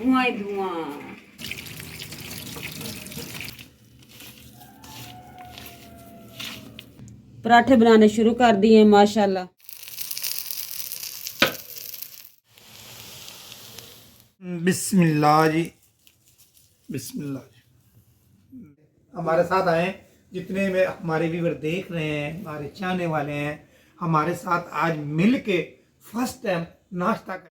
धुआं ही धुआं। पराठे बनाने शुरू कर दिए माशाल्लाह। बिस्मिल्लाह जी, बिस्मिल्लाह जी। हमारे साथ आए जितने में हमारे व्यूअर देख रहे हैं, हमारे चाहने वाले हैं, हमारे साथ आज मिल के फर्स्ट टाइम नाश्ता कर।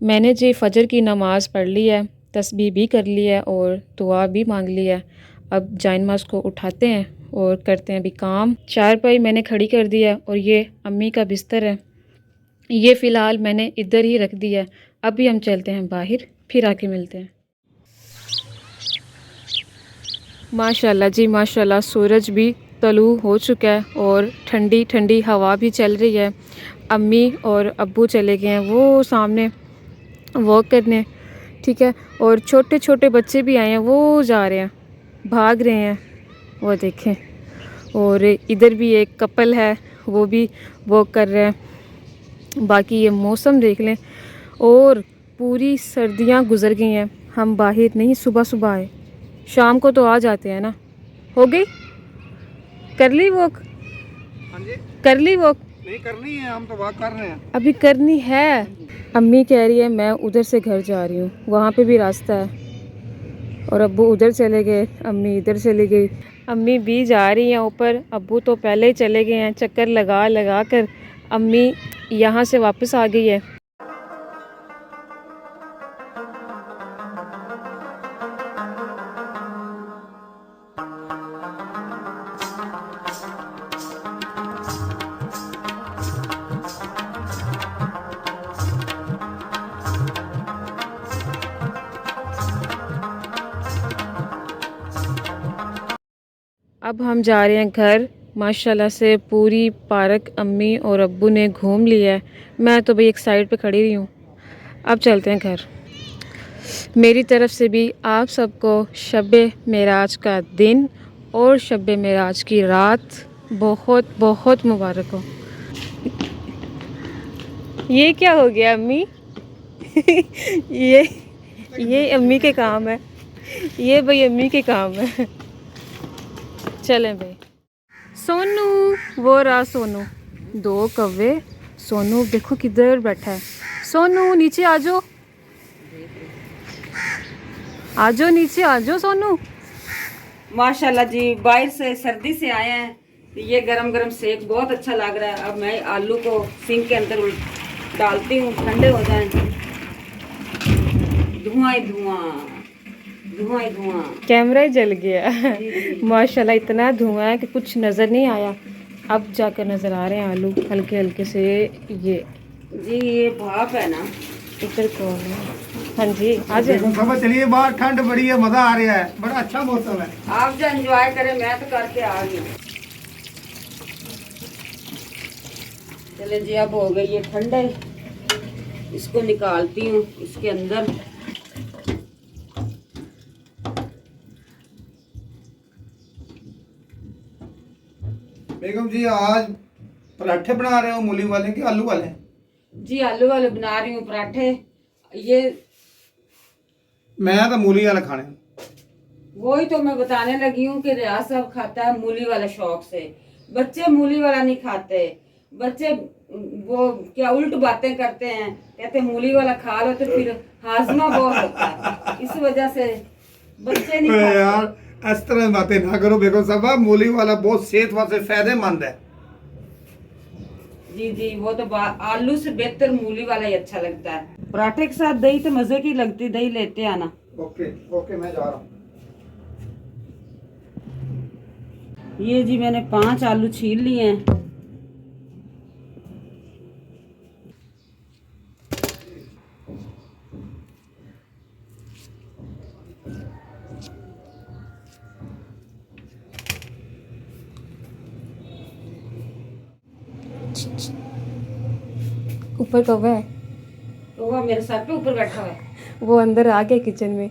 मैंने जी फ़जर की नमाज़ पढ़ ली है, तस्बीह भी कर ली है और दुआ भी मांग ली है। अब जायनमाज को उठाते हैं और करते हैं अभी काम। चारपाई मैंने खड़ी कर दी है और ये अम्मी का बिस्तर है, ये फ़िलहाल मैंने इधर ही रख दिया है। अभी हम चलते हैं बाहर, फिर आके मिलते हैं। माशाल्लाह जी माशाल्लाह, सूरज भी तलू हो चुका है और ठंडी ठंडी हवा भी चल रही है। अम्मी और अब्बू चले गए हैं वो सामने वॉक करने, ठीक है। और छोटे छोटे बच्चे भी आए हैं, वो जा रहे हैं, भाग रहे हैं, वो देखें। और इधर भी एक कपल है, वो भी वॉक कर रहे हैं। बाकी ये मौसम देख लें, और पूरी सर्दियां गुजर गई हैं, हम बाहर नहीं सुबह सुबह आए, शाम को तो आ जाते हैं ना। हो गई, कर ली वॉक? हाँ जी, कर ली वॉक? नहीं करनी है, हम तो वॉक कर रहे हैं। अभी करनी है। अम्मी कह रही है मैं उधर से घर जा रही हूँ, वहाँ पे भी रास्ता है। और अब्बू उधर चले गए, अम्मी इधर चली गई। अम्मी भी जा रही हैं ऊपर, अब्बू तो पहले ही चले गए हैं। चक्कर लगा लगा कर अम्मी यहाँ से वापस आ गई है। अब हम जा रहे हैं घर। माशाल्लाह से पूरी पार्क अम्मी और अब्बू ने घूम लिया है, मैं तो भाई एक साइड पे खड़ी रही हूँ। अब चलते हैं घर। मेरी तरफ से भी आप सबको शब मेराज का दिन और शब मेराज की रात बहुत बहुत मुबारक हो। ये क्या हो गया अम्मी? ये अम्मी के काम है, ये भाई अम्मी के काम है। चलें भाई। सोनू, वो रहा सोनू, दो कौवे। सोनू देखो किधर बैठा है। सोनू नीचे आ जाओ, आ जाओ नीचे आ जाओ सोनू। माशाल्लाह जी, बाहर से सर्दी से आए हैं तो ये गरम गरम सेक बहुत अच्छा लग रहा है। अब मैं आलू को सिंक के अंदर डालती हूँ, ठंडे हो जाएं। धुआं ही धुआं, धुआं ही धुआं। कैमरा ही जल गया। जी जी माशाल्लाह इतना धुआं है कि कुछ नज़र नहीं आया, अब जाकर नज़र आ रहे हैं आलू हल्के हल्के से। ये जी, ये भाप है ना। इधर कौन है? हाँ जी आ जाओ। खबर चलिए, बाहर ठंड बड़ी है, मजा आ रहा है, बड़ा अच्छा मौसम है। आप जो एंजॉय करें, मैं तो करके आ गई। चले जी, अब हो गई ये ठंडे, इसको निकालती हूँ इसके अंदर। बेगम जी आज पराठे बना रहे हो, मूली वाले कि आलू वाले? जी, आलू वाले बना रही हूँ पराठे। ये मैं तो मूली वाले खाने। वही तो मैं बताने लगी हूँ कि रियाज साहब खाता है मूली वाला शौक से, बच्चे मूली वाला नहीं खाते। बच्चे वो क्या उल्ट बातें करते हैं, कहते मूली वाला खा लो तो फिर हाजमा बहुत होता है, इस वजह से बच्चे नहीं खाते। यार इस तरह बातें ना करो बेगम साहबा, मूली वाला बहुत सेहत वास्ते फायदेमंद है। जी जी, वो तो आलू से बेहतर मूली वाला ही अच्छा लगता है। पराठे के साथ दही तो मजे की लगती, दही लेते आना। ओके ओके, मैं जा रहा हूँ। ये जी मैंने 5 आलू छील लिए हैं। ऊपर कौवा है, तो वो मेरे सर पे ऊपर बैठा हुआ है। वो अंदर आ गया किचन में,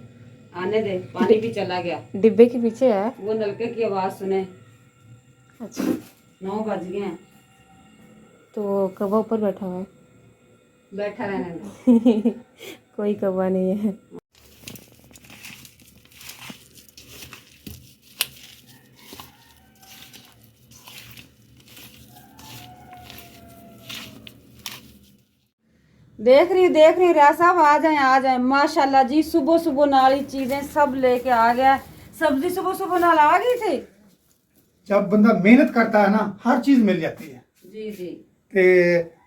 आने दे, पानी भी चला गया, डिब्बे के पीछे है। वो नलके की आवाज सुने। अच्छा, 9 बज गए हैं। तो कौवा ऊपर बैठा हुआ है। बैठा रहने दो। कोई कौवा नहीं है। देख रही हूँ रिया साहब, आ जाए माशाल्लाह जी। सुबह सुबह नाली चीजें सब लेके आ गया। सब्जी सुबह सुबह नाल आ गई थी। जब बंदा मेहनत करता है ना, हर चीज मिल जाती है। जी जी। ਤੇ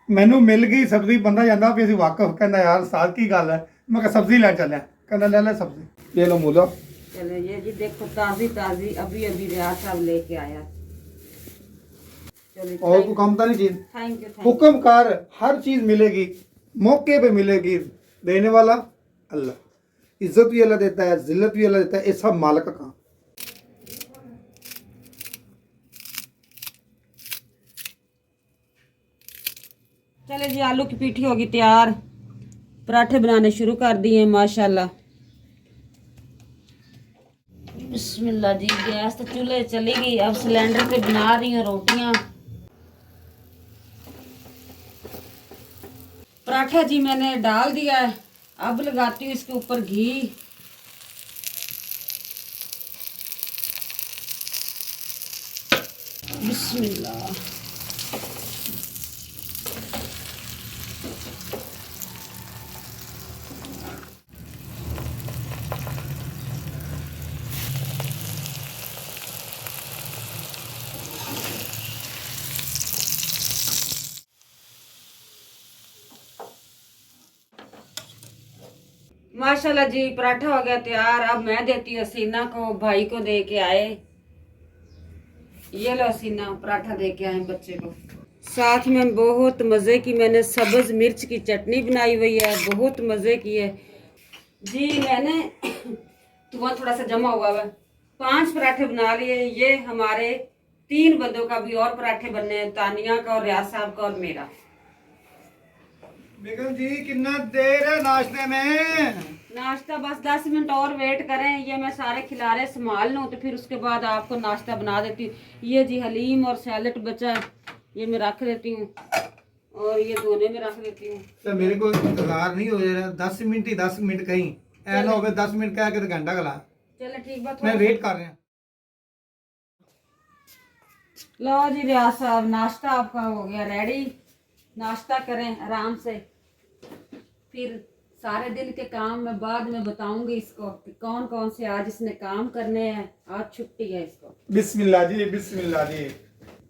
ਮੈਨੂੰ ਮਿਲ ਗਈ ਸਬਜ਼ੀ। ਬੰਦਾ ਜਾਂਦਾ ਵੀ ਅਸੀਂ ਵਾਕਫ, ਕਹਿੰਦਾ ਯਾਰ ਸਾਲ ਕੀ ਗੱਲ ਹੈ। ਮੈਂ ਕਿਹਾ ਸਬਜ਼ੀ ਲੈ ਚੱਲਿਆ, ਕਹਿੰਦਾ ਲੈ ਲੈ सब्जी। ये लो मूला। चले ये जी देखो, ताजी ताजी अभी अभी रिया साहब लेके आया। चलिए और कोई काम तो नहीं चीज। Thank you. हुक्म कर, हर चीज मिलेगी, मौके पे मिलेगी। देने वाला अल्लाह, इज्जत भी अल्लाह देता है, जिल्लत भी अल्लाह देता है। ये सब मालिक का काम। चले जी, आलू की पीठी होगी तैयार। पराठे बनाने शुरू कर दिए माशाल्लाह। बिस्मिल्लाह जी। गैस तो चूल्हे चली गई, अब सिलेंडर पे बना रही हूँ रोटियां। पराठा जी मैंने डाल दिया है, अब लगाती हूँ इसके ऊपर घी। बिस्मिल्लाह। माशाल्लाह जी, पराठा हो गया तैयार। अब मैं देती हूँ हसीना को, भाई को दे के आए। ये लो हसीना, पराठा दे के आए बच्चे को। साथ में बहुत मज़े की मैंने सब्ज मिर्च की चटनी बनाई हुई है, बहुत मज़े की है जी। मैंने धुआं थोड़ा सा जमा हुआ है। 5 पराठे बना लिए। ये हमारे 3 बंदों का भी और पराठे बनने हैं, तानिया का और रियाज साहब का और मेरा। बेगम जी कितना देर है नाश्ते में? नाश्ता बस 10 मिनट और वेट करें। ये मैं सारे खिलारे संभाल लूँ तो फिर उसके बाद आपको नाश्ता बना देती हूँ। ये जी हलीम और सैलेड बचा है, ये मैं रख देती हूँ और ये दोने में रख देती हूँ। तो मेरे को इंतजार नहीं हो रहा। 10 मिनट ही 10 मिनट कहीं ऐसा हो गया 10 मिनट कह के तो घंटा गला। चलो ठीक बात, मैं वेट कर रहा हूँ। लो जी रियाज साहब, नाश्ता आपका हो गया रेडी। नाश्ता करें आराम से, फिर सारे दिन के काम मैं बाद में बताऊंगी इसको कि कौन कौन से आज इसने काम करने हैं। आज छुट्टी है इसको। बिस्मिल्लाह जी, बिस्मिल्लाह जी।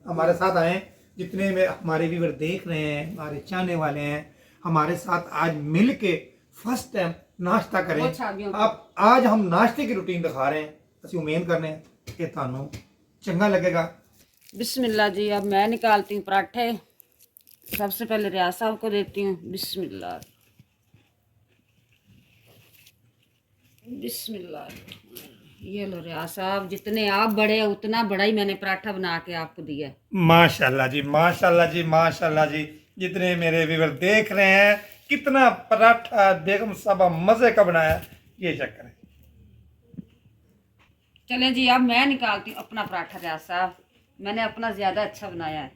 हमारे साथ आए जितने में हमारे व्यूअर देख रहे हैं, हमारे चाहने वाले हैं, हमारे साथ आज मिल के फर्स्ट टाइम नाश्ता करें। आप आज हम नाश्ते की रूटीन दिखा रहे हैं। असं उम्मीद करने कि थानू चंगा लगेगा। बिस्मिल्लाह जी। अब मैं निकालती हूँ पराठे। सबसे पहले रियाज साहब को देती हूँ। बिस्मिल्लाह बिस्मिल्लाह। ये लो रियाज साहब, जितने आप बड़े हैं उतना बड़ा ही मैंने पराठा बना के आपको दिया। माशाल्लाह जी, माशाल्लाह जी, माशाल्लाह जी। जितने मेरे व्यूअर देख रहे हैं, कितना पराठा बेगम साहब मजे का बनाया, ये चेक करें। चले जी, अब मैं निकालती हूँ अपना पराठा। रियाज साहब, मैंने अपना ज्यादा अच्छा बनाया है।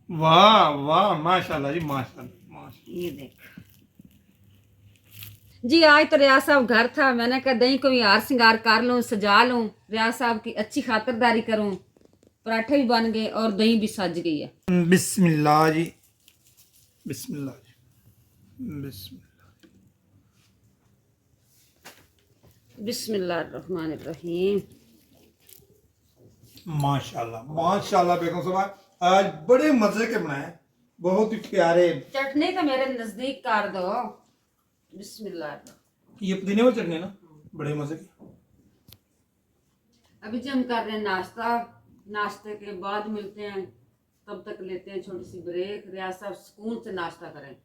वाह वाह, माशाल्लाह जी, माशाल्लाह माशाल्लाह। ये देख जी, आज तो रियाज साहब घर था, मैंने कहा दही को भी हार श्रृंगार कर लूँ, सजा लूँ, रियाज साहब की अच्छी खातिरदारी करूँ। पराठे भी बन गए और दही भी सज गई है। बिस्मिल्लाह जी, बिस्मिल्लाह जी, बिस्मिल्लाह। बिस्मिल्लाहिर्रहमानिर्रहीम। माशाल्लाह माशाल्लाह बेगम साहब आज बड़े मजे के बनाए, बहुत ही प्यारे। चटनी तो मेरे नजदीक कर दो। बिस्मिल्लाह। ये पुदीने वाली चटनी ना, बड़े मजे की। अभी जी हम कर रहे हैं नाश्ता। नाश्ते के बाद मिलते हैं, तब तक लेते हैं छोटी सी ब्रेक। रियाज साहब सुकून से नाश्ता करें।